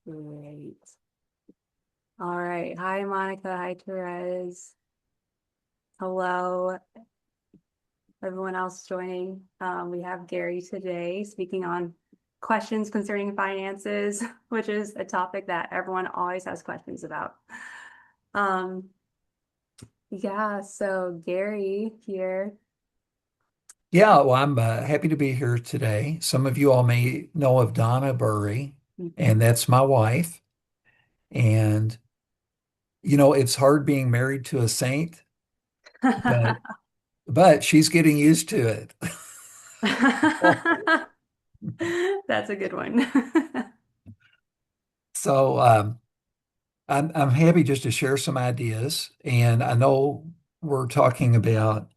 Great. All right. Hi, Monica. Hi, Therese. Hello, everyone else joining. We have Gary today speaking on questions concerning finances, which is a topic that everyone always has questions about. Um, yeah, so Gary here. Yeah, well, I'm happy to be here today. Some of you all may know of Donna Burry, and Mhm. that's my wife. And, it's hard being married to a saint, but she's getting used to it. That's a good one. So I'm happy just to share some ideas. And I know we're talking about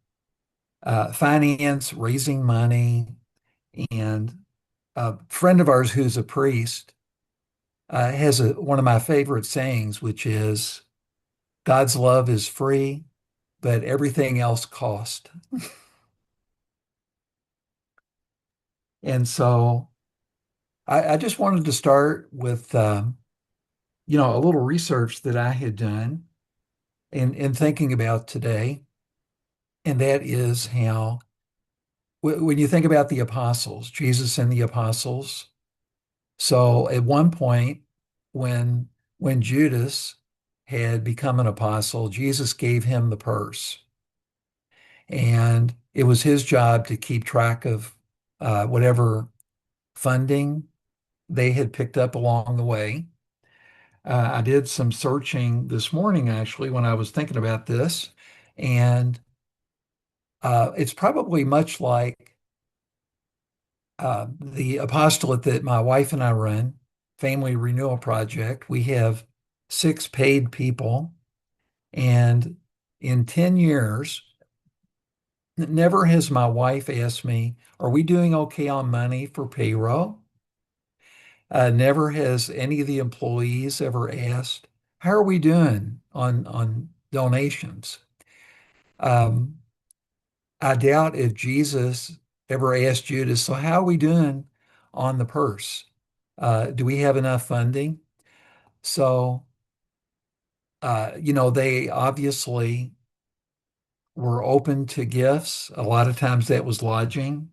finance, raising money, and a friend of ours who's a priest has one of my favorite sayings, which is, God's love is free, but everything else cost. And so I just wanted to start with, a little research that I had done in thinking about today. And that is how, when you think about the apostles, Jesus and the apostles. So at one point, when when Judas had become an apostle, Jesus gave him the purse. And it was his job to keep track of whatever funding they had picked up along the way. I did some searching this morning, actually, when I was thinking about this, and it's probably much like the apostolate that my wife and I run, Family Renewal Project. We have six paid people, and in 10 years, never has my wife asked me, are we doing okay on money for payroll? Never has any of the employees ever asked, how are we doing on donations? Um, I doubt if Jesus ever asked Judas, so how are we doing on the purse? Do we have enough funding? So, they obviously were open to gifts. A lot of times that was lodging.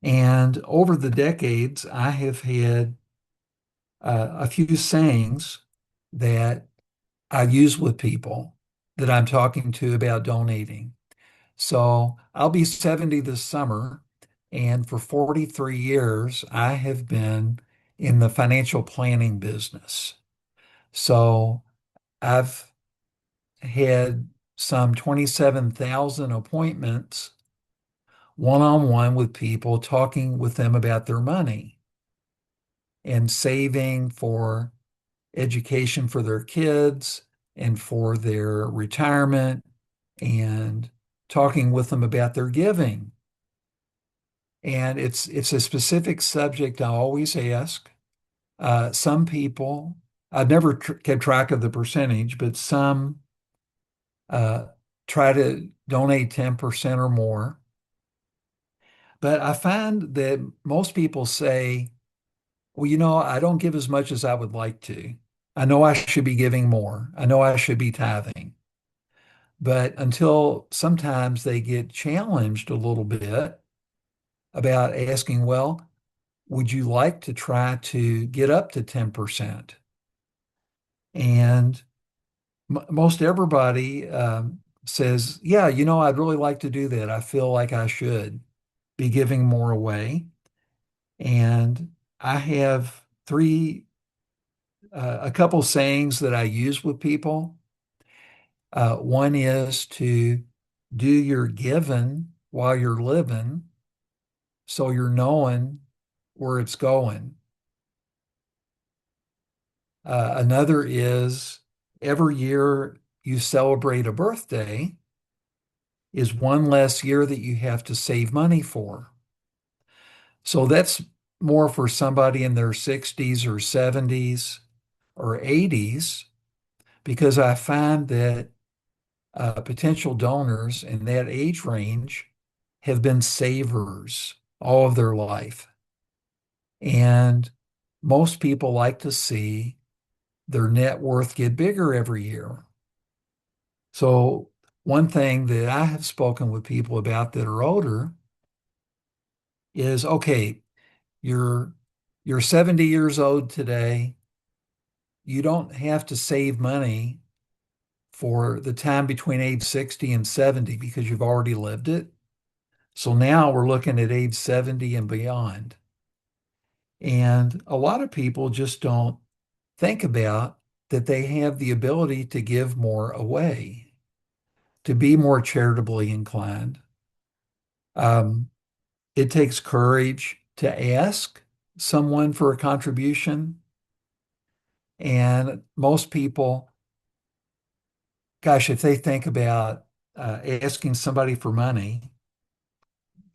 And over the decades, I have had a few sayings that I use with people that I'm talking to about donating. So I'll be 70 this summer, and for 43 years, I have been in the financial planning business. So I've had some 27,000 appointments one-on-one with people, talking with them about their money and saving for education for their kids and for their retirement, and talking with them about their giving. And it's a specific subject I always ask. Some people, I've never kept track of the percentage, but some uh, try to donate 10% or more. But I find that most people say, well, I don't give as much as I would like to. I know I should be giving more. I know I should be tithing. But until sometimes they get challenged a little bit about asking, well, would you like to try to get up to 10%? And most everybody says, yeah, I'd really like to do that. I feel like I should be giving more away. And I have a couple sayings that I use with people. One is to do your giving while you're living, so you're knowing where it's going. Another is, every year you celebrate a birthday is one less year that you have to save money for. So that's more for somebody in their 60s or 70s or 80s, because I find that potential donors in that age range have been savers all of their life. And most people like to see their net worth get bigger every year. So one thing that I have spoken with people about that are older is, okay, you're you're 70 years old today. You don't have to save money for the time between age 60 and 70 because you've already lived it. So now we're looking at age 70 and beyond. And a lot of people just don't think about that they have the ability to give more away, to be more charitably inclined. Um, it takes courage to ask someone for a contribution. And most people, gosh, if they think about asking somebody for money,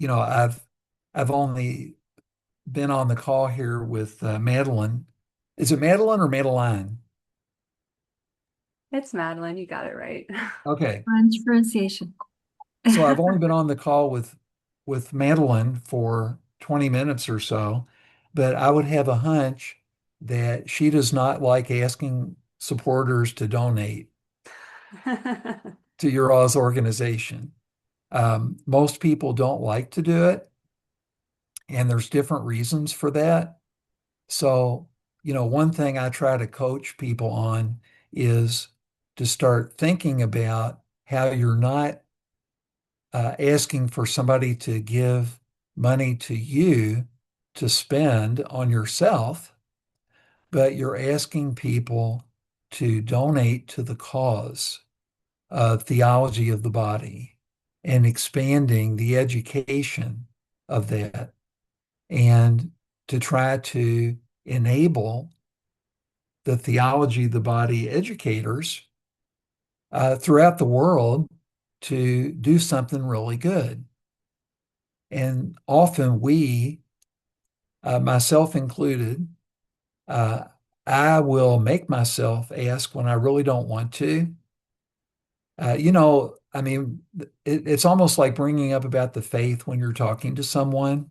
I've only been on the call here with Madeline. Is it Madeline or Madeline? It's Madeline, you got it right. Okay. French pronunciation. So I've only been on the call with Madeline for 20 minutes or so, but I would have a hunch that she does not like asking supporters to donate to your all's organization. Most people don't like to do it, and there's different reasons for that. So, one thing I try to coach people on is to start thinking about how you're not asking for somebody to give money to you to spend on yourself, but you're asking people to donate to the cause of theology of the body and expanding the education of that and to try to enable the theology of the body educators throughout the world to do something really good. And often we, myself included, uh, I will make myself ask when I really don't want to. I mean, it's almost like bringing up about the faith when you're talking to someone.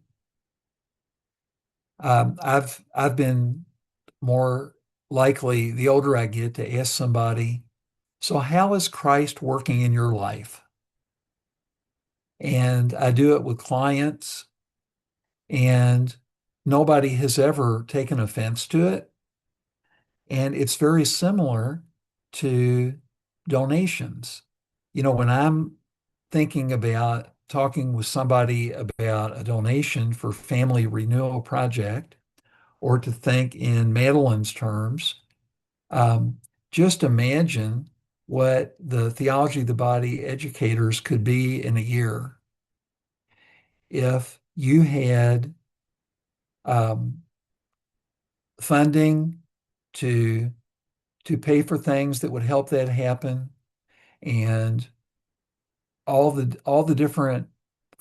I've been more likely the older I get to ask somebody, so how is Christ working in your life? And I do it with clients, and nobody has ever taken offense to it. And it's very similar to donations. When I'm thinking about talking with somebody about a donation for Family Renewal Project, or to think in Madeline's terms, um, just imagine what the theology of the body educators could be in a year if you had um, funding to pay for things that would help that happen, and all the different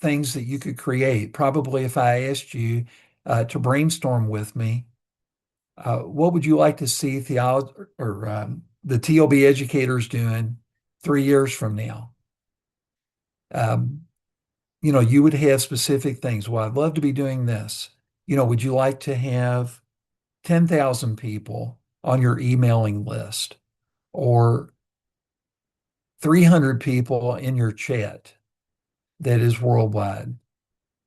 things that you could create. Probably if I asked you to brainstorm with me, what would you like to see theology or the TLB educators doing 3 years from now? Um, you would have specific things. Well, I'd love to be doing this. Would you like to have 10,000 people on your emailing list or 300 people in your chat that is worldwide?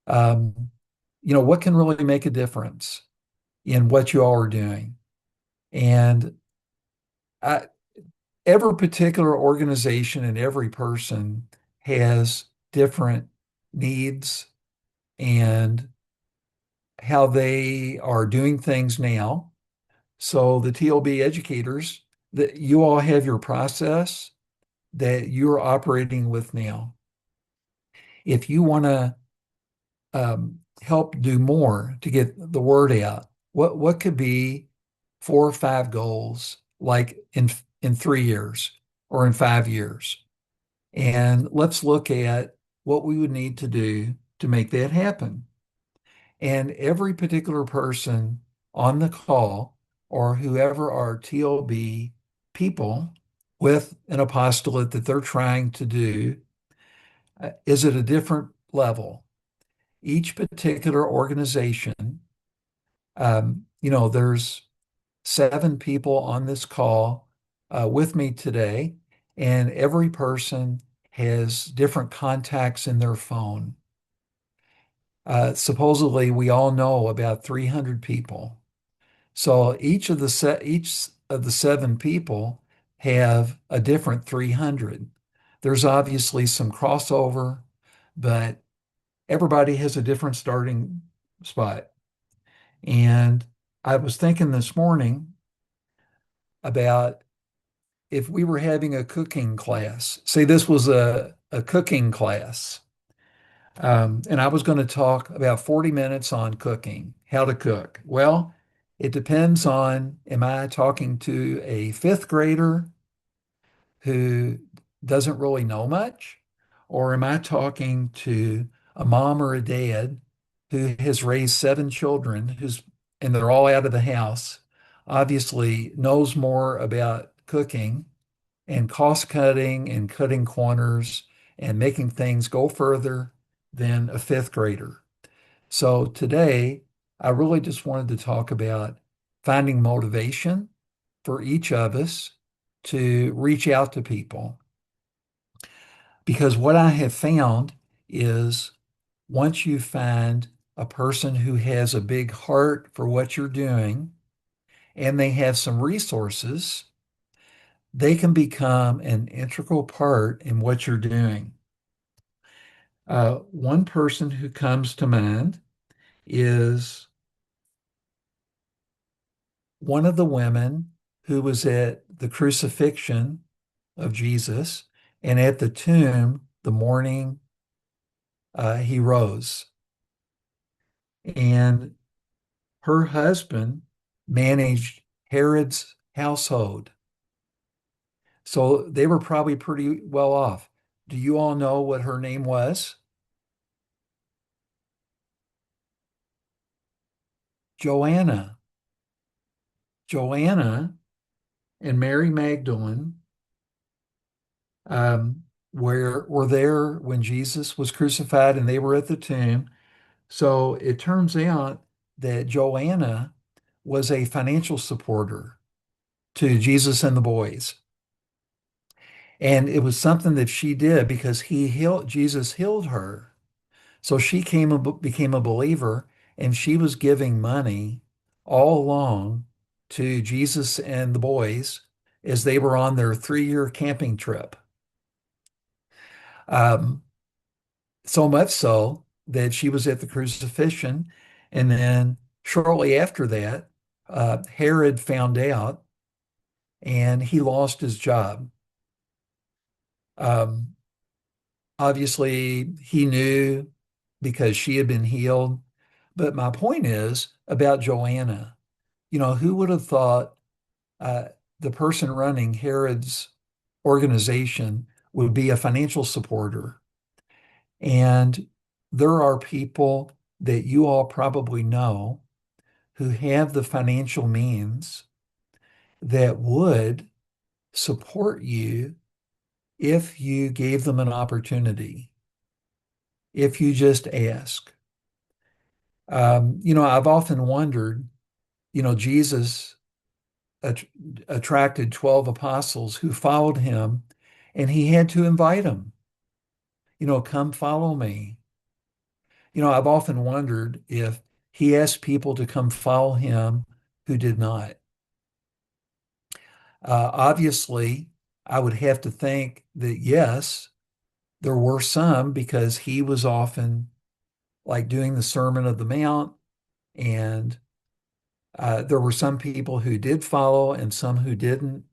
What can really make a difference in what you all are doing? And I, every particular organization and every person has different needs and how they are doing things now. So the TLB educators, that you all have your process that you're operating with now. If you want to help do more to get the word out, what could be 4 or 5 goals like in 3 years or in 5 years? And let's look at what we would need to do to make that happen. And every particular person on the call or whoever are TLB people with an apostolate that they're trying to do is at a different level. Each particular organization there's 7 people on this call with me today, and every person has different contacts in their phone. Supposedly, we all know about 300 people. So each of the 7 people have a different 300. There's obviously some crossover, but everybody has a different starting spot. And I was thinking this morning about if we were having a cooking class, say this was a cooking class, and I was going to talk about 40 minutes on cooking, how to cook. Well, it depends on, am I talking to a fifth grader who doesn't really know much? Or am I talking to a mom or a dad who has raised 7 children and they're all out of the house, obviously knows more about cooking and cost cutting and cutting corners and making things go further than a fifth grader. So today, I really just wanted to talk about finding motivation for each of us to reach out to people. Because what I have found is once you find a person who has a big heart for what you're doing and they have some resources, they can become an integral part in what you're doing. One person who comes to mind is one of the women who was at the crucifixion of Jesus and at the tomb the morning he rose. And her husband managed Herod's household. So they were probably pretty well off. Do you all know what her name was? Joanna. Joanna and Mary Magdalene um, were there when Jesus was crucified and they were at the tomb. So it turns out that Joanna was a financial supporter to Jesus and the boys. And it was something that she did because Jesus healed her. So became a believer and she was giving money all along to Jesus and the boys as they were on their 3-year camping trip. Um, so much so that she was at the crucifixion. And then shortly after that, Herod found out and he lost his job. Um, Obviously, he knew because she had been healed. But my point is about Joanna. Who would have thought uh, the person running Herod's organization would be a financial supporter? And there are people that you all probably know who have the financial means that would support you if you gave them an opportunity, if you just ask. I've often wondered, Jesus att- attracted 12 apostles who followed him, and he had to invite them, come follow me. I've often wondered if he asked people to come follow him who did not. Obviously, I would have to think that yes, there were some because he was often like doing the Sermon of the Mount, and there were some people who did follow and some who didn't.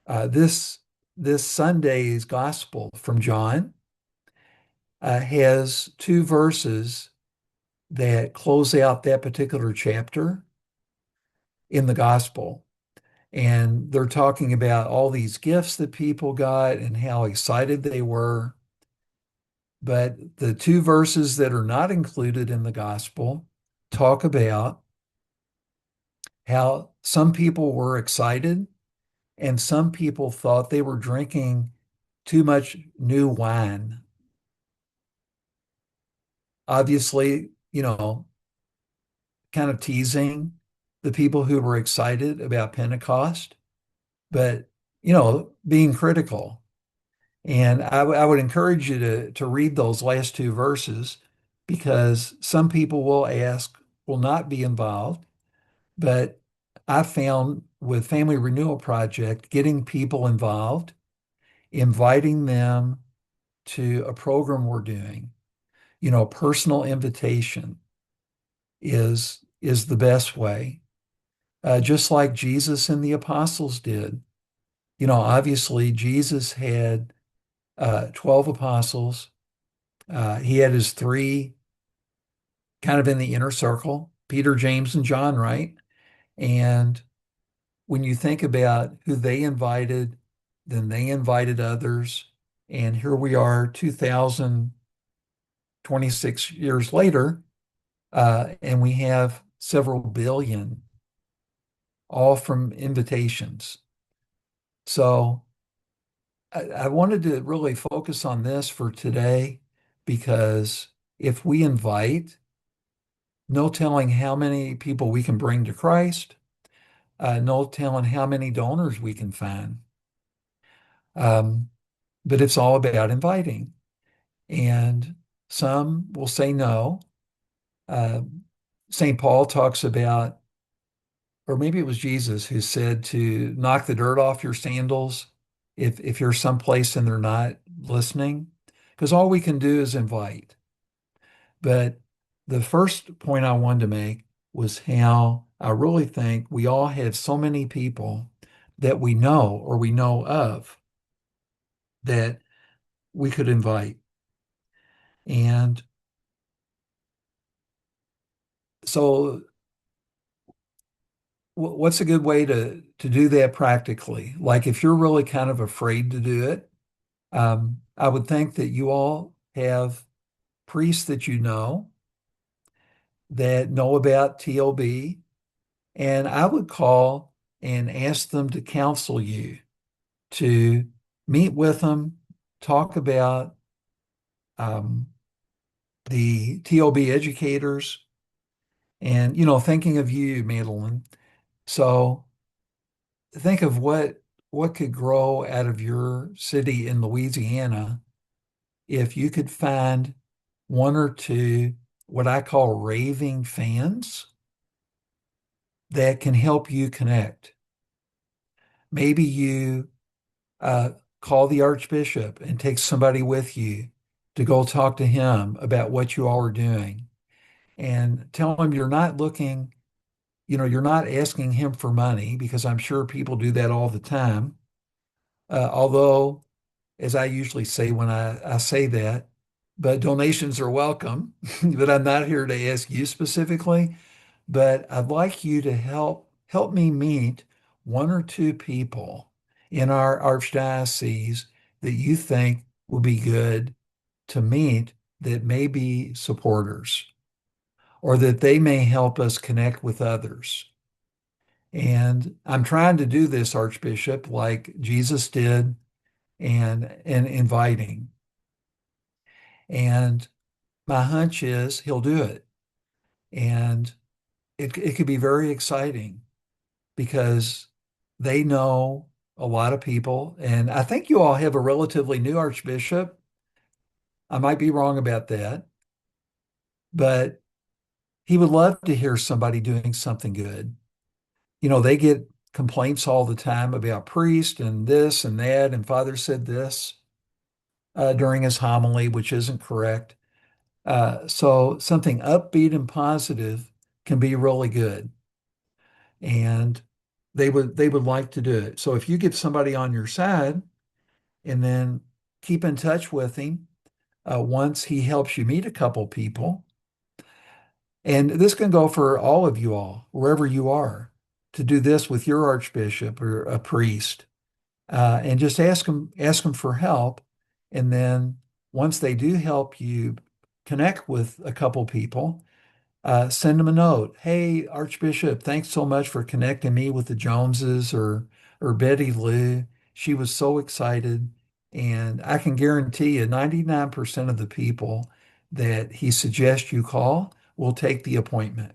This Sunday's gospel from John has 2 verses that close out that particular chapter in the gospel. And they're talking about all these gifts that people got and how excited they were. But the 2 verses that are not included in the gospel talk about how some people were excited and some people thought they were drinking too much new wine. Obviously, kind of teasing the people who were excited about Pentecost, but being critical. And I would encourage you to read those last two verses because some people will not be involved. But I found with Family Renewal Project, getting people involved, inviting them to a program we're doing, personal invitation is the best way. Just like Jesus and the apostles did. Obviously Jesus had 12 apostles. He had his three kind of in the inner circle, Peter, James, and John, right? And when you think about who they invited, then they invited others. And here we are 2026 years later, and we have several billion, all from invitations. So I wanted to really focus on this for today because if we invite, no telling how many people we can bring to Christ, no telling how many donors we can find. Um, but it's all about inviting. And some will say no. Uh, St. Paul talks about, or maybe it was Jesus who said to knock the dirt off your sandals if you're someplace and they're not listening, because all we can do is invite. But the first point I wanted to make was how I really think we all have so many people that we know or we know of that we could invite. And so what's a good way to do that practically? Like if you're really kind of afraid to do it, I would think that you all have priests that know about TLB, and I would call and ask them to counsel you, to meet with them, talk about um, the TLB educators, and thinking of you, Madeline. So think of what could grow out of your city in Louisiana if you could find one or two what I call raving fans that can help you connect. Maybe you uh, call the Archbishop and take somebody with you to go talk to him about what you all are doing and tell him you're not looking, you're not asking him for money because I'm sure people do that all the time. Although, as I usually say when I say that, but donations are welcome. But I'm not here to ask you specifically. But I'd like you to help me meet one or two people in our archdiocese that you think would be good to meet that may be supporters or that they may help us connect with others. And I'm trying to do this, Archbishop, like Jesus did and inviting. And my hunch is he'll do it. And it could be very exciting because they know a lot of people. And I think you all have a relatively new archbishop. I might be wrong about that, but he would love to hear somebody doing something good. They get complaints all the time about priest and this and that, and Father said this during his homily, which isn't correct. So something upbeat and positive can be really good. And they would like to do it. So if you get somebody on your side and then keep in touch with him once he helps you meet a couple people, and this can go for all of you all, wherever you are, to do this with your archbishop or a priest, and just ask them for help. And then once they do help you connect with a couple people, send them a note. Hey, Archbishop, thanks so much for connecting me with the Joneses or Betty Lou. She was so excited. And I can guarantee you 99% of the people that he suggests you call will take the appointment.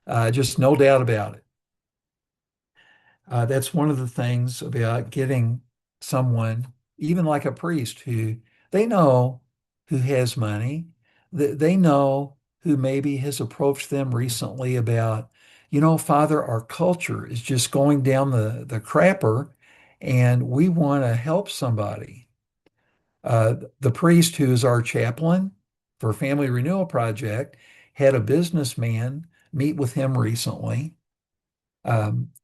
Just no doubt about it. That's one of the things about getting someone, even like a priest, who they know who has money, they know who maybe has approached them recently about, Father, our culture is just going down the crapper, and we want to help somebody. The priest who is our chaplain for Family Renewal Project had a businessman meet with him recently.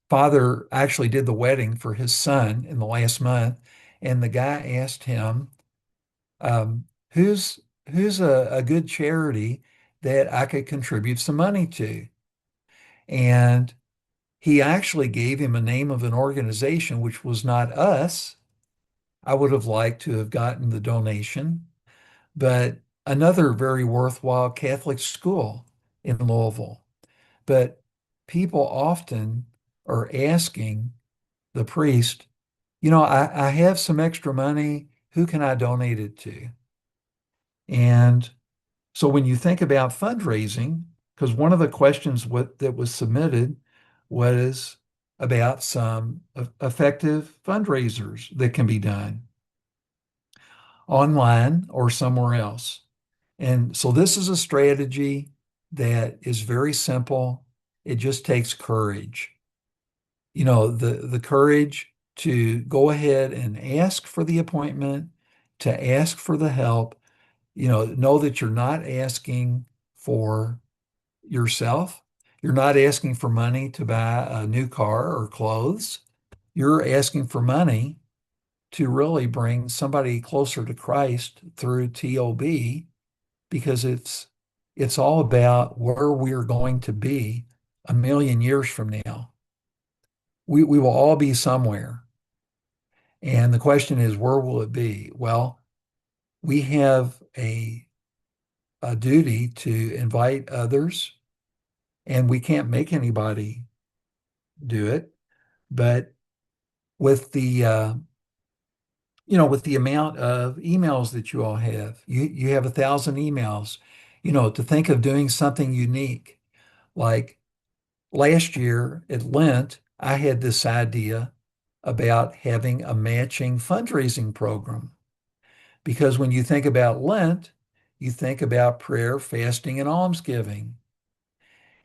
Father actually did the wedding for his son in the last month, and the guy asked him, um, "Who's who's a good charity that I could contribute some money to?" And he actually gave him a name of an organization, which was not us. I would have liked to have gotten the donation, but another very worthwhile Catholic school in Louisville. But people often are asking the priest, I have some extra money. Who can I donate it to? And so when you think about fundraising, because one of the questions that was submitted was about some effective fundraisers that can be done online or somewhere else. And so this is a strategy that is very simple. It just takes courage. The courage to go ahead and ask for the appointment, to ask for the help, know that you're not asking for yourself. You're not asking for money to buy a new car or clothes. You're asking for money to really bring somebody closer to Christ through TOB, because it's all about where we're going to be a million years from now. We will all be somewhere. And the question is, where will it be? Well, we have a duty to invite others, and we can't make anybody do it. But with the amount of emails that you all have, you have 1,000 emails, to think of doing something unique. Like last year at Lent, I had this idea about having a matching fundraising program. Because when you think about Lent, you think about prayer, fasting, and almsgiving.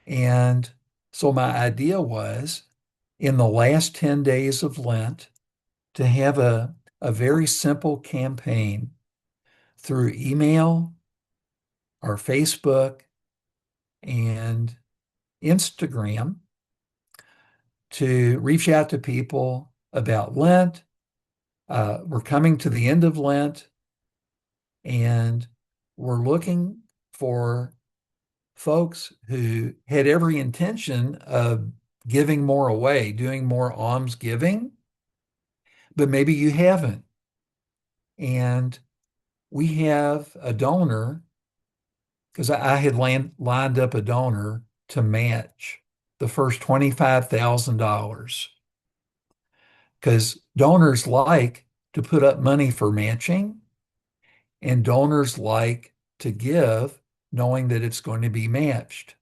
And so my idea was in the last 10 days of Lent to have a very simple campaign through email, our Facebook, and Instagram to reach out to people about Lent. We're coming to the end of Lent, and we're looking for folks who had every intention of giving more away, doing more almsgiving, but maybe you haven't. And we have a donor, because I had lined up a donor to match the first $25,000, because donors like to put up money for matching, and donors like to give knowing that it's going to be matched.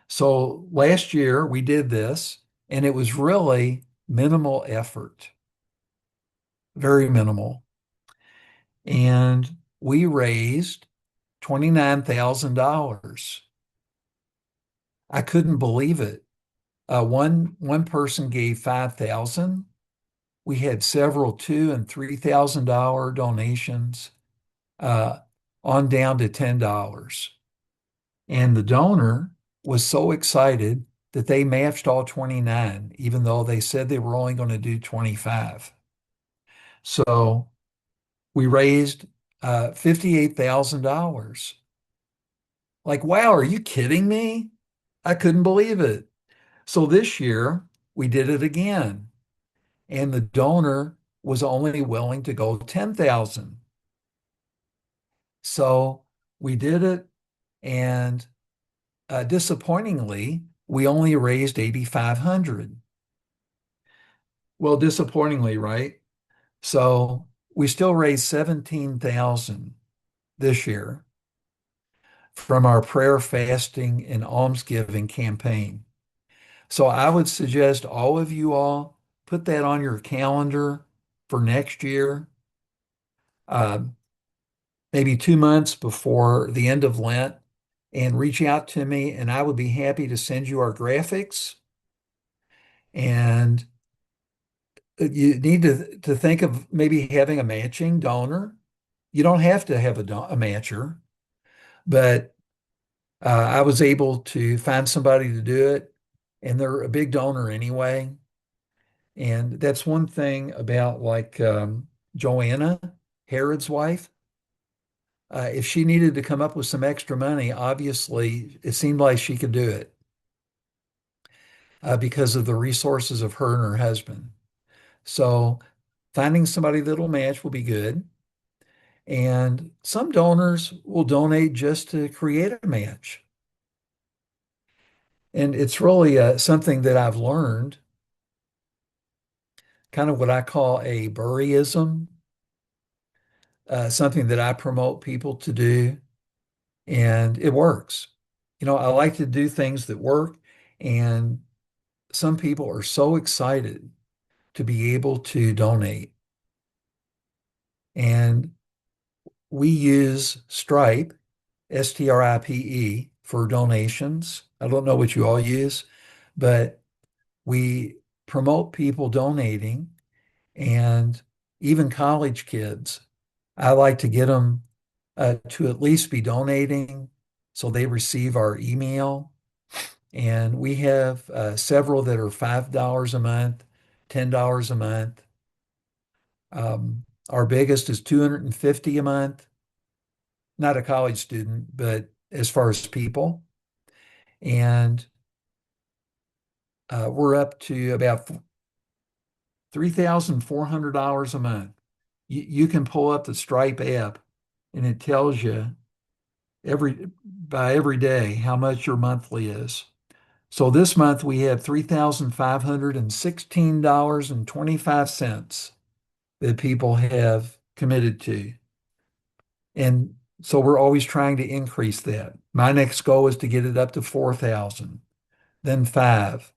So last year we did this, and it was really minimal effort, very minimal. And we raised $29,000. I couldn't believe it. One person gave 5,000. We had several $2,000 and $3,000 donations, uh, on down to $10. And the donor was so excited that they matched all 29, even though they said they were only going to do 25. So we raised $58,000. Like, wow, are you kidding me? I couldn't believe it. So this year we did it again, and the donor was only willing to go 10,000. So we did it, and disappointingly, we only raised 8,500. Well, disappointingly, right? So we still raised 17,000 this year from our prayer, fasting, and almsgiving campaign. So I would suggest all of you all put that on your calendar for next year, uh, maybe 2 months before the end of Lent, and reach out to me, and I would be happy to send you our graphics. And you need to think of maybe having a matching donor. You don't have to have a matcher, but I was able to find somebody to do it, and they're a big donor anyway. And that's one thing about like Joanna, Herod's wife. If she needed to come up with some extra money, obviously it seemed like she could do it because of the resources of her and her husband. So finding somebody that'll match will be good. And some donors will donate just to create a match. And it's really something that I've learned, kind of what I call a Burryism, something that I promote people to do, and it works. I like to do things that work, and some people are so excited to be able to donate. And we use Stripe, Stripe, for donations. I don't know what you all use, but we promote people donating and even college kids. I like to get them to at least be donating so they receive our email. And we have several that are $5 a month, $10 a month. Our biggest is 250 a month, not a college student, but as far as people. And we're up to about $3,400 a month. You can pull up the Stripe app and it tells you every day how much your monthly is. So this month we have $3,516.25 that people have committed to. And so we're always trying to increase that. My next goal is to get it up to 4,000, then 5.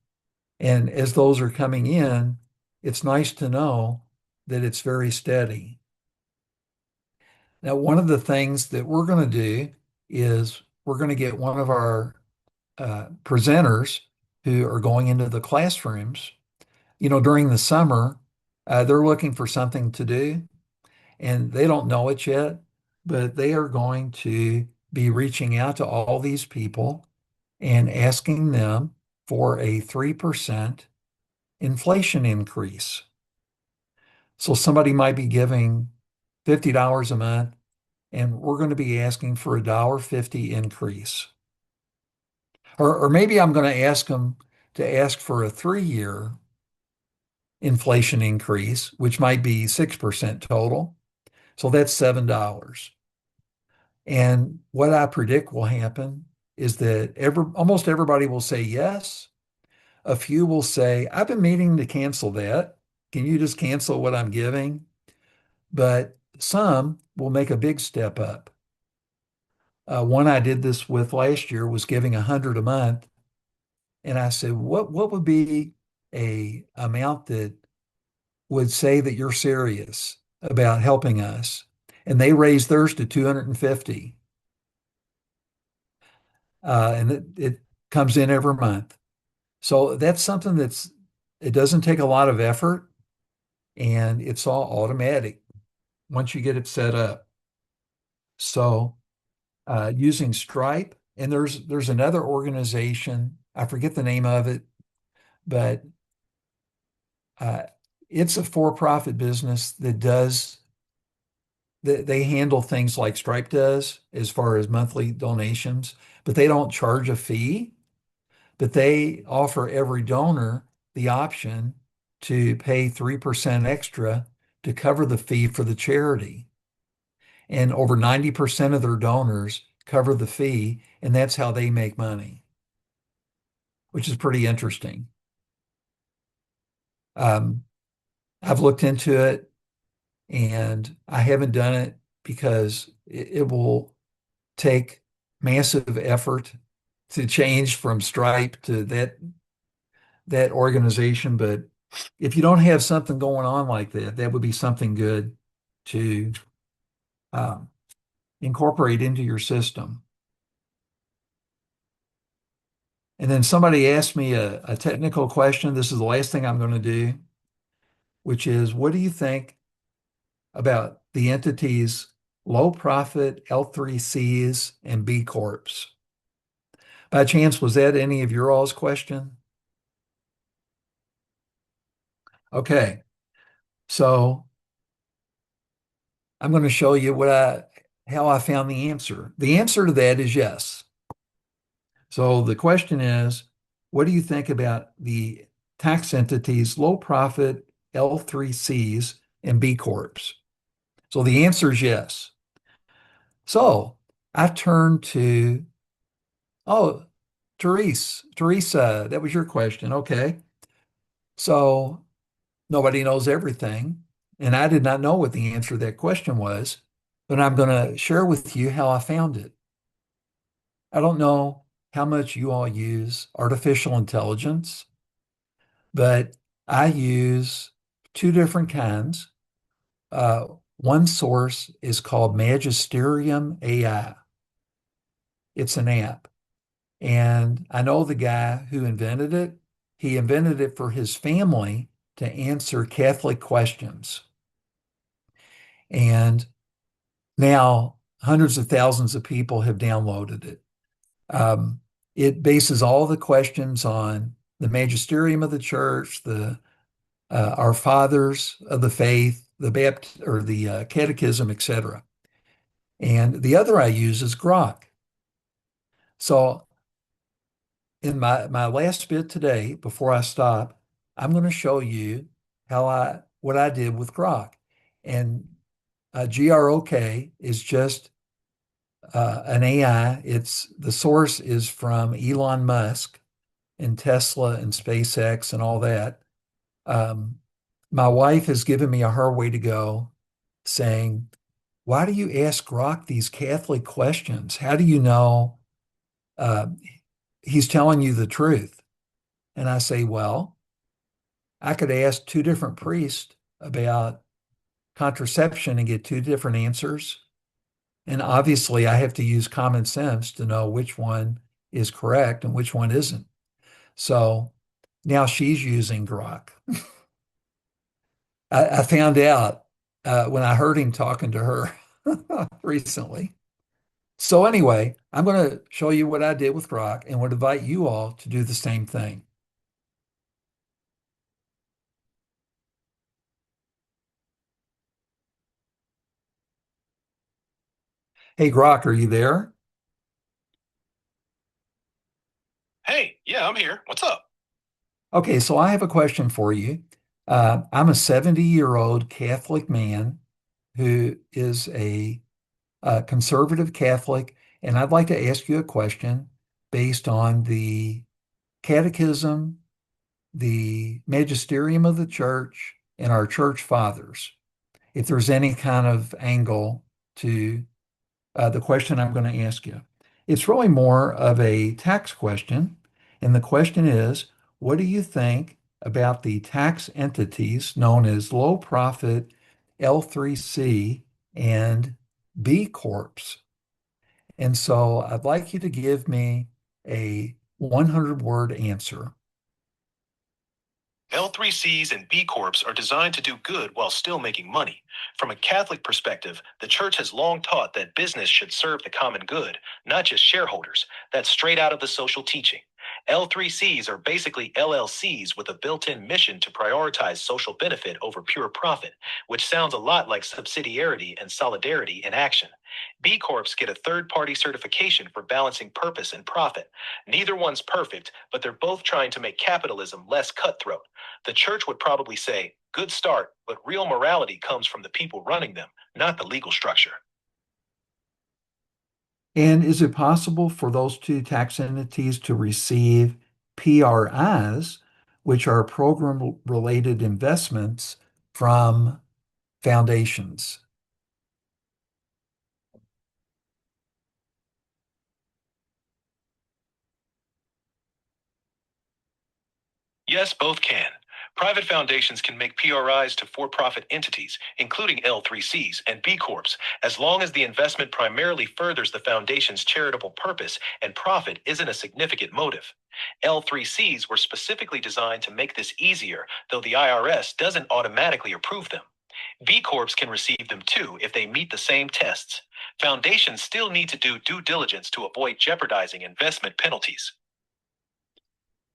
And as those are coming in, it's nice to know that it's very steady. Now, one of the things that we're going to do is we're going to get one of our presenters who are going into the classrooms. During the summer, they're looking for something to do, and they don't know it yet, but they are going to be reaching out to all these people and asking them for a 3% inflation increase. So somebody might be giving $50 a month, and we're going to be asking for a $1.50 increase. Or maybe I'm going to ask them to ask for a 3-year inflation increase, which might be 6% total. So that's $7. And what I predict will happen is that almost everybody will say yes. A few will say, I've been meaning to cancel that. Can you just cancel what I'm giving? But some will make a big step up. One I did this with last year was giving 100 a month. And I said, what would be a amount that would say that you're serious about helping us? And they raised theirs to 250. And it comes in every month. So that's something it doesn't take a lot of effort, and it's all automatic once you get it set up. So using Stripe, and there's another organization, I forget the name of it, but uh, it's a for-profit business they handle things like Stripe does as far as monthly donations, but they don't charge a fee. But they offer every donor the option to pay 3% extra to cover the fee for the charity. And over 90% of their donors cover the fee, and that's how they make money, which is pretty interesting. Um, I've looked into it, and I haven't done it because it will take massive effort to change from Stripe to that organization. But if you don't have something going on like that, that would be something good to um, incorporate into your system. And then somebody asked me a technical question. This is the last thing I'm going to do, which is what do you think about the entities low profit, L3Cs, and B Corps? By chance, was that any of your all's question? Okay, so I'm going to show you how I found the answer. The answer to that is yes. So the question is, what do you think about the tax entities, low profit, L3Cs, and B Corps? So the answer is yes. So I turned to, oh, Teresa, that was your question. Okay. So nobody knows everything. And I did not know what the answer to that question was, but I'm going to share with you how I found it. I don't know how much you all use artificial intelligence, but I use two different kinds. Uh, One source is called Magisterium AI. It's an app. And I know the guy who invented it. He invented it for his family to answer Catholic questions. And now hundreds of thousands of people have downloaded it. Um, it bases all the questions on the magisterium of the church, the our fathers of the faith, the catechism, etc. And the other I use is Grok. So in my last bit today, before I stop, I'm going to show you what I did with Grok. And GROK is just an AI. It's the source is from Elon Musk and Tesla and SpaceX and all that. Um, my wife has given me a hard way to go, saying, "Why do you ask Grok these Catholic questions? How do you know uh, he's telling you the truth?" And I say, "Well, I could ask two different priests about contraception and get two different answers. And obviously, I have to use common sense to know which one is correct and which one isn't." So now she's using Grok. I found out when I heard him talking to her recently. So anyway, I'm going to show you what I did with Grok and would invite you all to do the same thing. Hey, Grok, are you there? Hey, yeah, I'm here. What's up? Okay, so I have a question for you. I'm a 70-year-old Catholic man who is a conservative Catholic, and I'd like to ask you a question based on the Catechism, the Magisterium of the Church, and our church fathers. If there's any kind of angle to the question I'm going to ask you, it's really more of a tax question. And the question is, what do you think about the tax entities known as low profit L3C and B Corps? And so I'd like you to give me a 100-word answer. L3Cs and B Corps are designed to do good while still making money. From a Catholic perspective, the church has long taught that business should serve the common good, not just shareholders. That's straight out of the social teaching. L3Cs are basically LLCs with a built-in mission to prioritize social benefit over pure profit, which sounds a lot like subsidiarity and solidarity in action. B Corps get a third-party certification for balancing purpose and profit. Neither one's perfect, but they're both trying to make capitalism less cutthroat. The church would probably say, good start, but real morality comes from the people running them, not the legal structure. And is it possible for those two tax entities to receive PRIs, which are program-related investments from foundations? Yes, both can. Private foundations can make PRIs to for-profit entities, including L3Cs and B Corps, as long as the investment primarily furthers the foundation's charitable purpose and profit isn't a significant motive. L3Cs were specifically designed to make this easier, though the IRS doesn't automatically approve them. B Corps can receive them too if they meet the same tests. Foundations still need to do due diligence to avoid jeopardizing investment penalties.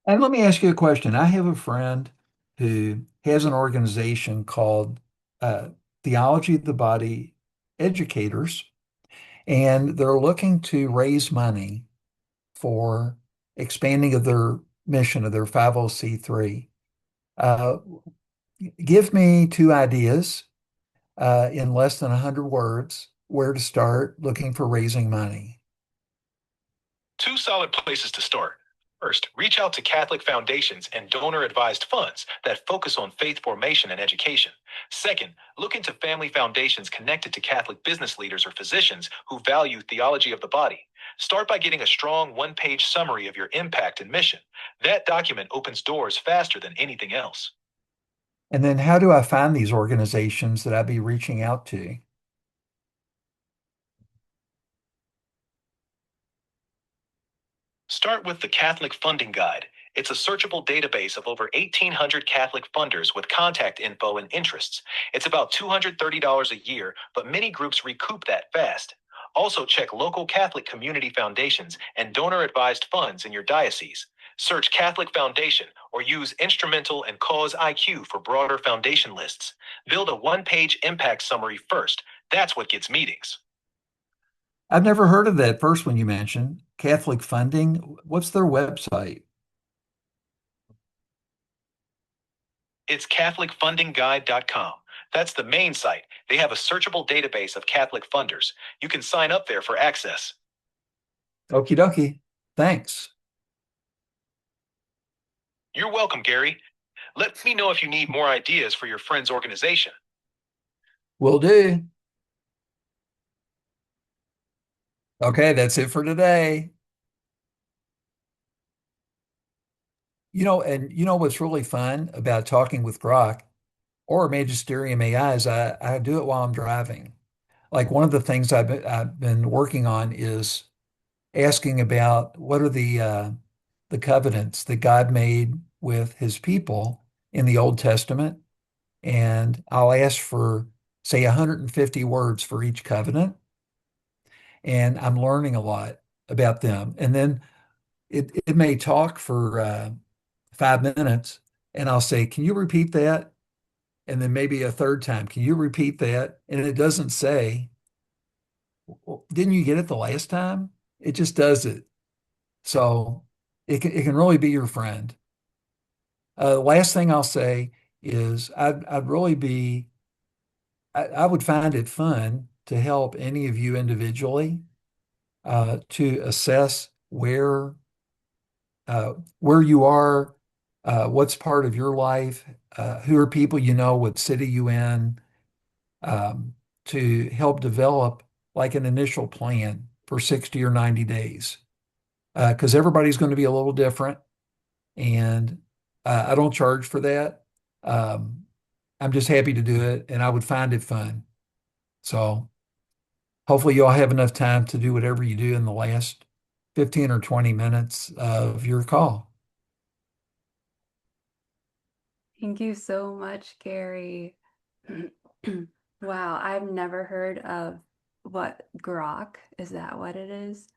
And let me ask you a question. I have a friend who has an organization called Theology of the Body Educators, and they're looking to raise money for expanding of their mission of their 50c3. Uh, Give me two ideas in less than 100 words where to start looking for raising money. Two solid places to start. First, reach out to Catholic foundations and donor advised funds that focus on faith formation and education. Second, look into family foundations connected to Catholic business leaders or physicians who value theology of the body. Start by getting a strong one-page summary of your impact and mission. That document opens doors faster than anything else. And then how do I find these organizations that I'd be reaching out to? Start with the Catholic Funding Guide. It's a searchable database of over 1,800 Catholic funders with contact info and interests. It's about $230 a year, but many groups recoup that fast. Also, check local Catholic community foundations and donor advised funds in your diocese. Search Catholic Foundation or use Instrumental and Cause IQ for broader foundation lists. Build a one-page impact summary first. That's what gets meetings. I've never heard of that first one you mentioned, Catholic Funding. What's their website? It's CatholicFundingGuide.com. That's the main site. They have a searchable database of Catholic funders. You can sign up there for access. Okie dokie. Thanks. You're welcome, Gary. Let me know if you need more ideas for your friend's organization. Will do. Okay, that's it for today. And you know what's really fun about talking with Grok or Magisterium AI is I do it while I'm driving. Like one of the things I've been working on is asking about what are the covenants that God made with his people in the Old Testament. And I'll ask for, say, 150 words for each covenant. And I'm learning a lot about them. And then it may talk for 5 minutes, and I'll say, "Can you repeat that?" And then maybe a third time, "Can you repeat that?" And it doesn't say, "Well, didn't you get it the last time?" It just does it. So it can really be your friend. Last thing I'll say is I'd really I would find it fun to help any of you individually to assess where you are, what's part of your life, who are people you know, what city you in, to help develop like an initial plan for 60 or 90 days. Because everybody's going to be a little different, and I don't charge for that. Um, I'm just happy to do it, and I would find it fun. So hopefully you'll have enough time to do whatever you do in the last 15 or 20 minutes of your call. Thank you so much, Gary. Wow, I've never heard of what grok. Is that what it is?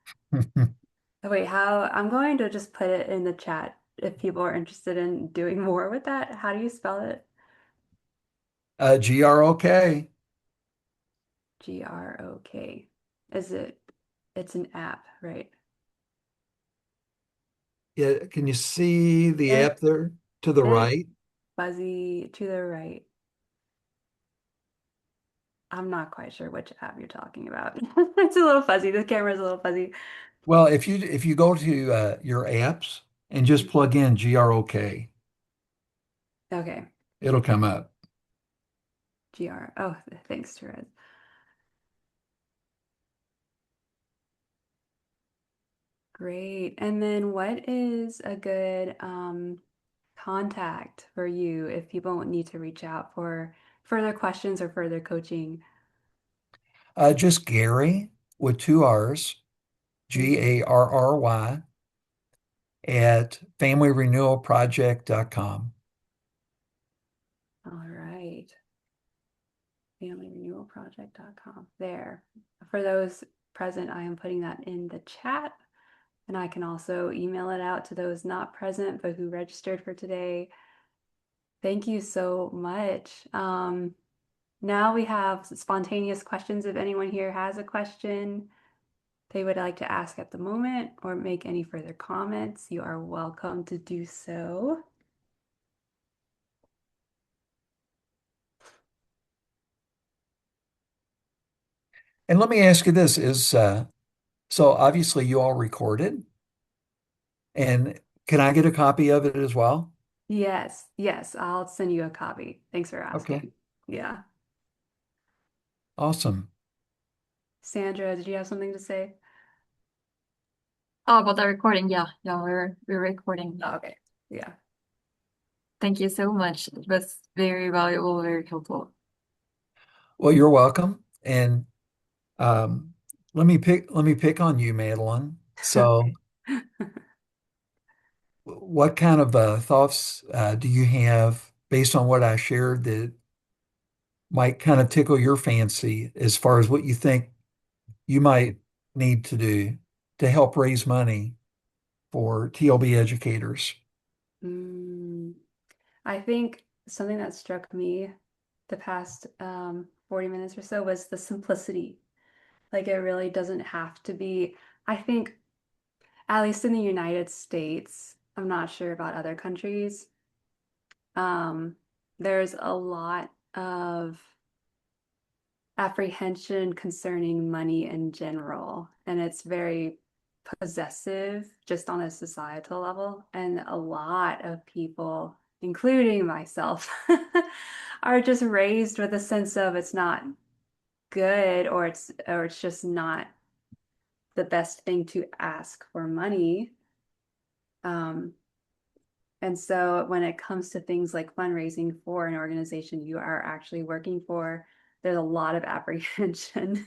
Oh, wait, how? I'm going to just put it in the chat if people are interested in doing more with that. How do you spell it? GROK. GROK. Is it? It's an app, right? Yeah, can you see the It app there to the is right? fuzzy to the right. I'm not quite sure which app you're talking about. It's a little fuzzy. The camera's a little fuzzy. Well, if you go to your apps and just plug in GROK, Okay. it'll come up. GR. Oh, thanks, Therese. Great. And then what is a good contact for you if people need to reach out for further questions or further coaching? Just Gary with two R's, Garry at familyrenewalproject.com. All right. FamilyRenewalProject.com. There. For those present, I am putting that in the chat. And I can also email it out to those not present, but who registered for today. Thank you so much. Now we have spontaneous questions. If anyone here has a question they would like to ask at the moment or make any further comments, you are welcome to do so. And let me ask you this so obviously you all recorded, and can I get a copy of it as well? Yes, yes, I'll send you a copy. Thanks for Okay, asking. Yeah. awesome. Sandra, did you have something to say? Oh, about the recording. Yeah, we're recording. Oh, okay. Yeah. Thank you so much. It was very valuable, very helpful. Well, you're welcome. And um, let me pick on you, Madeline. So, Okay. what kind of thoughts do you have based on what I shared that might kind of tickle your fancy as far as what you think you might need to do to help raise money for TLB educators? Mm, I think something that struck me the past 40 minutes or so was the simplicity. Like it really doesn't have to be, I think, at least in the United States, I'm not sure about other countries. There's a lot of apprehension concerning money in general, and it's very possessive just on a societal level. And a lot of people, including myself, are just raised with a sense of it's not good or it's just not the best thing to ask for money. Um, and so when it comes to things like fundraising for an organization you are actually working for, there's a lot of apprehension.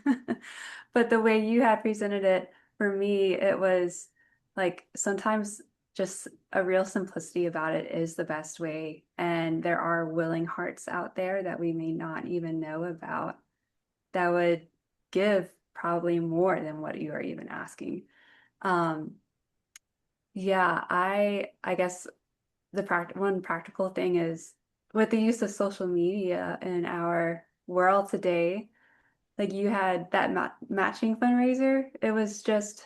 But the way you had presented it, for me, it was like sometimes just a real simplicity about it is the best way. And there are willing hearts out there that we may not even know about that would give probably more than what you are even asking. Um, yeah, I guess one practical thing is with the use of social media in our world today, like you had that matching fundraiser, it was just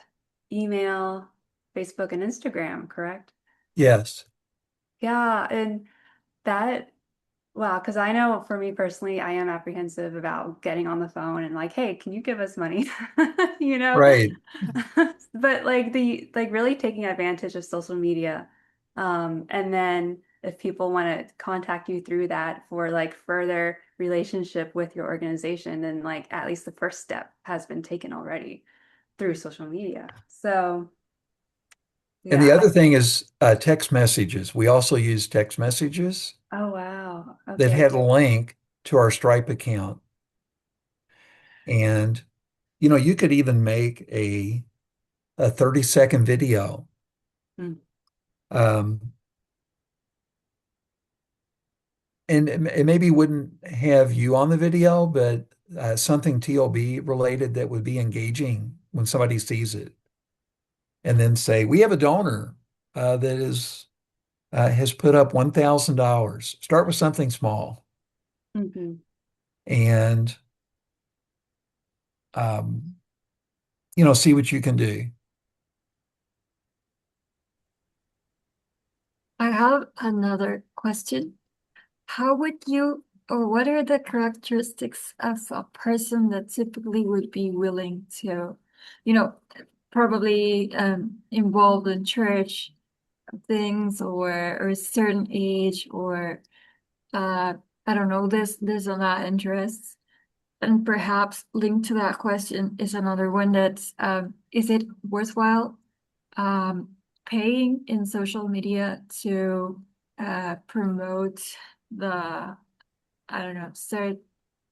email, Facebook, and Instagram, correct? Yes, Yeah, and that wow, because I know for me personally, I am apprehensive about getting on the phone and like, hey, can you give us money? You know? right. But like really taking advantage of social media. And then if people want to contact you through that for like further relationship with your organization, then like at least the first step has been taken already through social media. So And the yeah. other thing is text messages. We also use text messages Oh wow. that Okay. had a link to our Stripe account. And, you could even make a 30-second video. Mm, Um, and it maybe wouldn't have you on the video, but something TLB related that would be engaging when somebody sees it. And then say, we have a donor that has put up $1,000. Start with something small mhm. and um, see what you can do. I have another question. How would you, or what are the characteristics of a person that typically would be willing to, you know, probably involved in church things or a certain age or I don't know, this or that interests. And perhaps linked to that question is another one that's is it worthwhile um, paying in social media to promote the, I don't know, start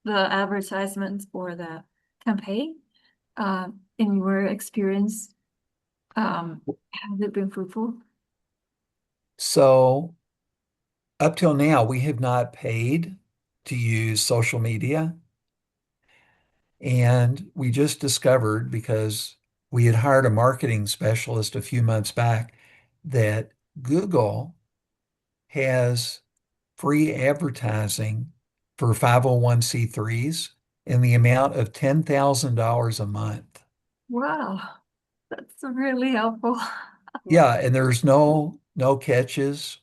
the advertisements or the campaign? In your experience, has it been fruitful? So up till now, we have not paid to use social media. And we just discovered, because we had hired a marketing specialist a few months back, that Google has free advertising for 501(c)(3)s in the amount of $10,000 a month. Wow, that's really helpful. Yeah, and there's no catches.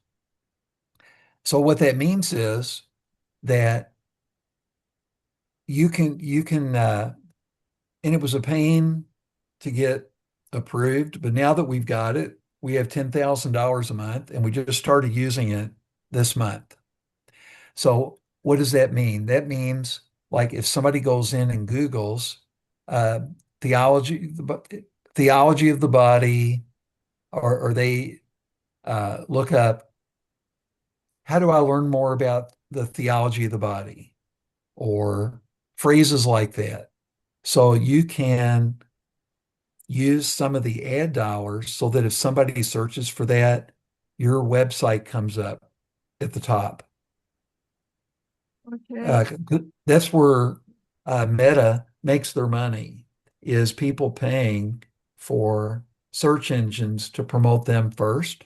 So what that means is that you can and it was a pain to get approved, but now that we've got it, we have $10,000 a month and we just started using it this month. So what does that mean? That means, like, if somebody goes in and Googles uh, theology, theology of the body, or they look up, how do I learn more about the theology of the body, or phrases like that. So you can use some of the ad dollars so that if somebody searches for that, your website comes up at the top. Okay. That's where Meta makes their money, is people paying for search engines to promote them first.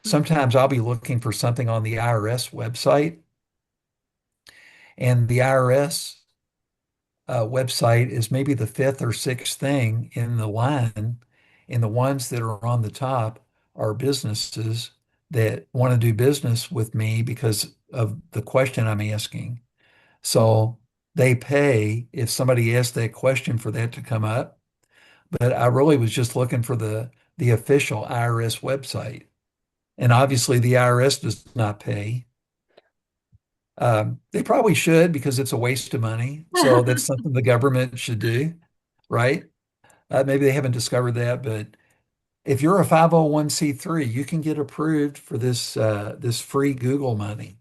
Sometimes I'll be looking for something on the IRS website, and the IRS website is maybe the fifth or sixth thing in the line, and the ones that are on the top are businesses that want to do business with me because of the question I'm asking. So they pay if somebody asks that question for that to come up. But I really was just looking for the official IRS website. And obviously the IRS does not pay. They probably should, because it's a waste of money. So that's something the government should do, right? Maybe they haven't discovered that, but if you're a 501(c)(3), you can get approved for this free Google money.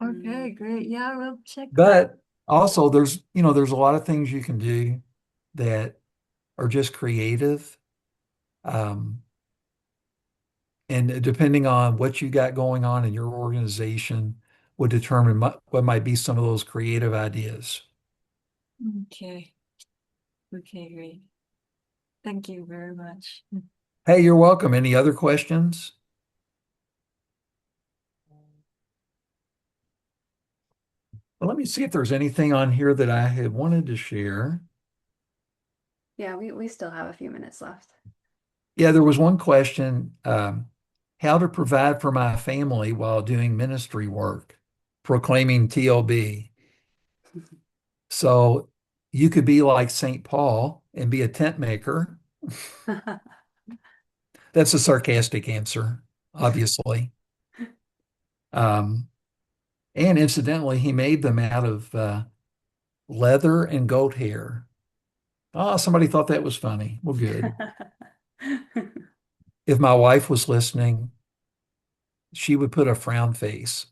Okay, great. Yeah, we'll check that. But also there's a lot of things you can do that are just creative. Um, and depending on what you got going on in your organization would determine what might be some of those creative ideas. Okay. Okay, great. Thank you very much. Hey, you're welcome. Any other questions? Well, let me see if there's anything on here that I had wanted to share. Yeah, we still have a few minutes left. Yeah, there was one question, how to provide for my family while doing ministry work, proclaiming TLB. So you could be like St. Paul and be a tent maker. That's a sarcastic answer, obviously. Um, and incidentally, he made them out of leather and goat hair. Oh, somebody thought that was funny. Well, good. If my wife was listening, she would put a frown face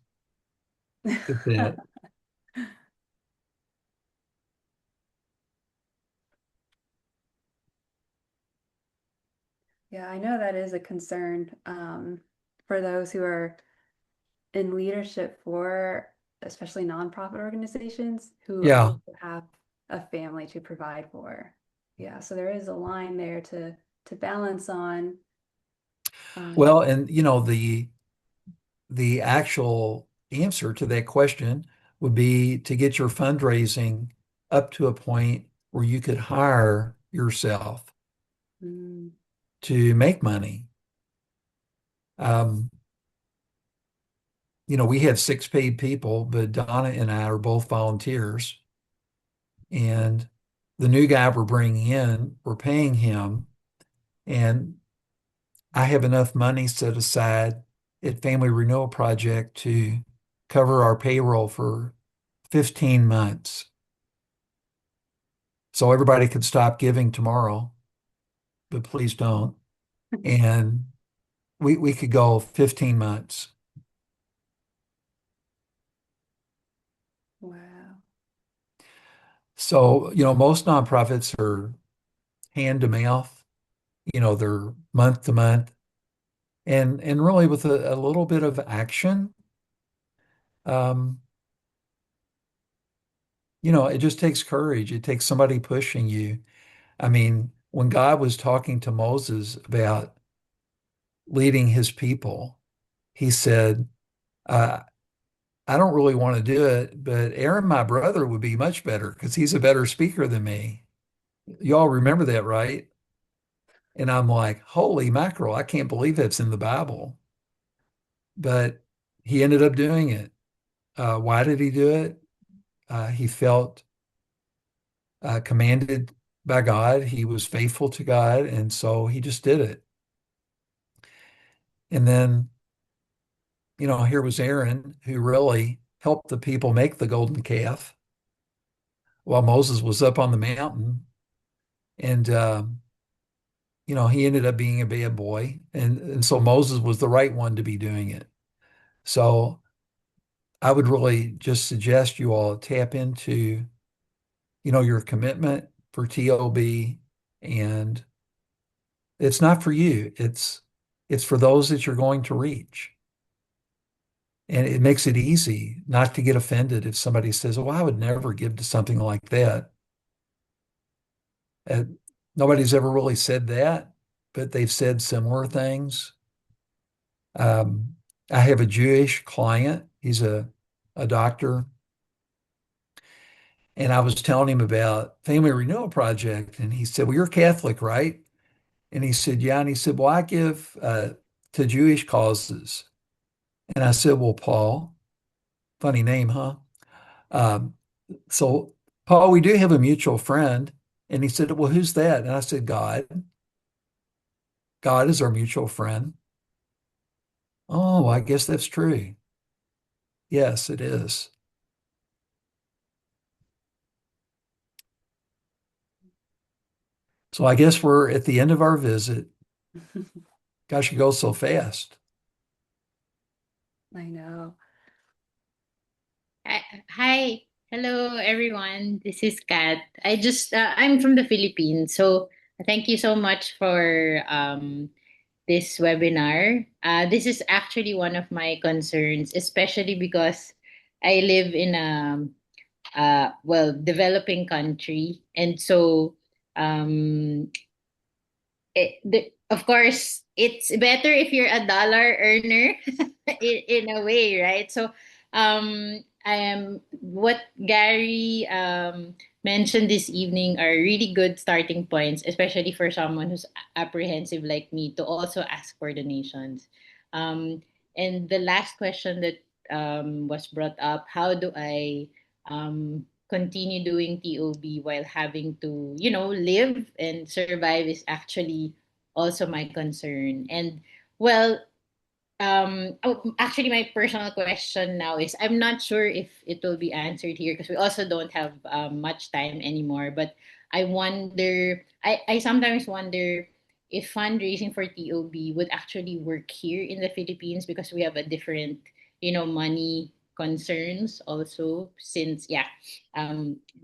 at that. Yeah, I know that is a concern for those who are in leadership for especially nonprofit organizations who Yeah. also have a family to provide for. Yeah, so there is a line there to balance on. Well, and the actual answer to that question would be to get your fundraising up to a point where you could hire yourself mm, to make money. Um, we had 6 paid people, but Donna and I are both volunteers. And the new guy we're bringing in, we're paying him. And I have enough money set aside at Family Renewal Project to cover our payroll for 15 months. So everybody could stop giving tomorrow, but please don't. And we could go 15 months. Wow. So, most nonprofits are hand to mouth, they're month to month, and really with a little bit of action, um, it just takes courage. It takes somebody pushing you. I mean, when God was talking to Moses about leading his people, he said, uh, I don't really want to do it, but Aaron, my brother, would be much better because he's a better speaker than me. Y'all remember that, right? And I'm like, holy mackerel, I can't believe that's in the Bible. But he ended up doing it. Why did he do it? He felt commanded by God. He was faithful to God. And so he just did it. And then, here was Aaron who really helped the people make the golden calf while Moses was up on the mountain. And, he ended up being a bad boy. And so Moses was the right one to be doing it. So I would really just suggest you all tap into, your commitment for TOB, and it's not for you. It's for those that you're going to reach. And it makes it easy not to get offended if somebody says, "Oh, I would never give to something like that." And nobody's ever really said that, but they've said similar things. I have a Jewish client. He's a doctor. And I was telling him about Family Renewal Project. And he said, "Well, you're Catholic, right?" And he said, "Yeah." And he said, "Well, I give to Jewish causes." And I said, "Well, Paul, funny name, huh?" Um, so, Paul, we do have a mutual friend. And he said, "Well, who's that?" And I said, "God. God is our mutual friend." "Oh, I guess that's true." Yes, it is. So I guess we're at the end of our visit. Gosh, it goes so fast. I know. Hi, hello everyone. This is Kat. I'm from the Philippines, so thank you so much for this webinar. This is actually one of my concerns, especially because I live in a developing country, and so um, of course, it's better if you're a dollar earner in a way, right? So, I am what Gary mentioned this evening are really good starting points, especially for someone who's apprehensive like me to also ask for donations. Um, and the last question that was brought up: how do I continue doing TOB while having to, live and survive is actually also my concern. And well, actually, my personal question now is I'm not sure if it will be answered here because we also don't have much time anymore. But I sometimes wonder if fundraising for TOB would actually work here in the Philippines because we have a different, money concerns also since, yeah,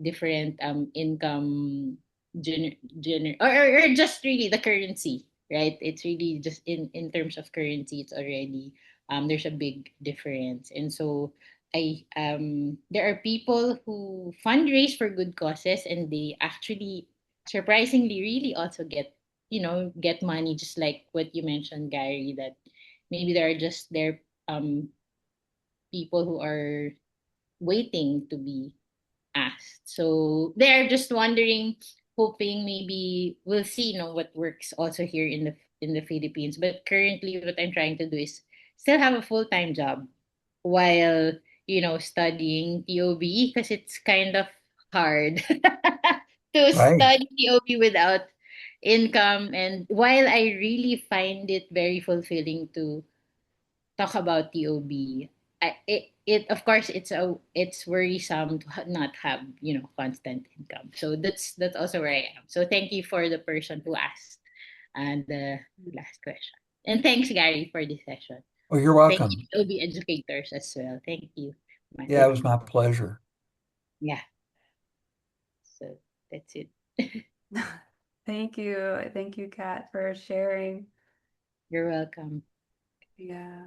different income, or just really the currency, right? It's really just in terms of currency, it's already there's a big difference. And so I there are people who fundraise for good causes and they actually surprisingly really also get money, just like what you mentioned, Gary, that maybe there um people who are waiting to be asked. So they're just wondering, hoping maybe we'll see, what works also here in the Philippines. But currently, what I'm trying to do is still have a full time job while studying TOB because it's kind of hard to Right. study TOB without income. And while I really find it very fulfilling to talk about TOB, it of course it's worrisome to not have constant income. So that's also where I am. So thank you for the person who asked and the last question. And thanks, Gary, for this session. Oh, you're Thank welcome. you, OB educators as well. Thank you. Yeah, it was my pleasure. Yeah. So that's it. Thank you. Thank you, Kat, for sharing. You're welcome. Yeah.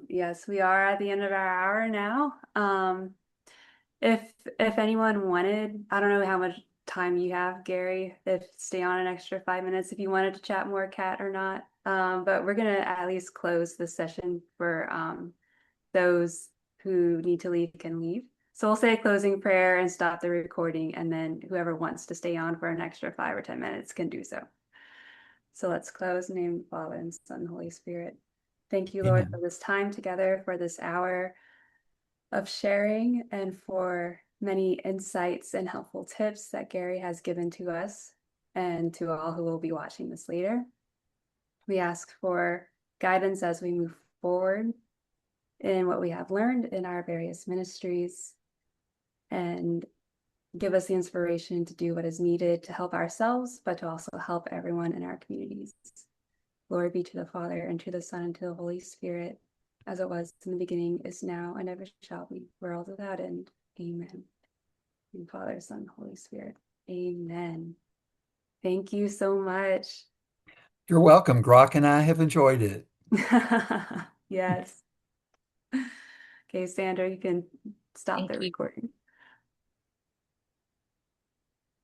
Yes, we are at the end of our hour now. If anyone wanted, I don't know how much time you have, Gary, if stay on an extra 5 minutes if you wanted to chat more, Kat, or not. But we're gonna at least close the session for those who need to leave can leave. So we'll say a closing prayer and stop the recording, and then whoever wants to stay on for an extra 5 or 10 minutes can do so. So let's close in the name of the Father and Son and Holy Spirit. Thank you, Lord, Amen. for this time together, for this hour of sharing, and for many insights and helpful tips that Gary has given to us and to all who will be watching this later. We ask for guidance as we move forward in what we have learned in our various ministries, and give us the inspiration to do what is needed to help ourselves, but to also help everyone in our communities. Glory be to the Father, and to the Son, and to the Holy Spirit, as it was in the beginning, is now, and ever shall be, world without end. Amen. In Father, Son, Holy Spirit. Amen. Thank you so much. You're welcome. Grok and I have enjoyed it. Yes. Okay, Sandra, you can stop Thank the you. recording.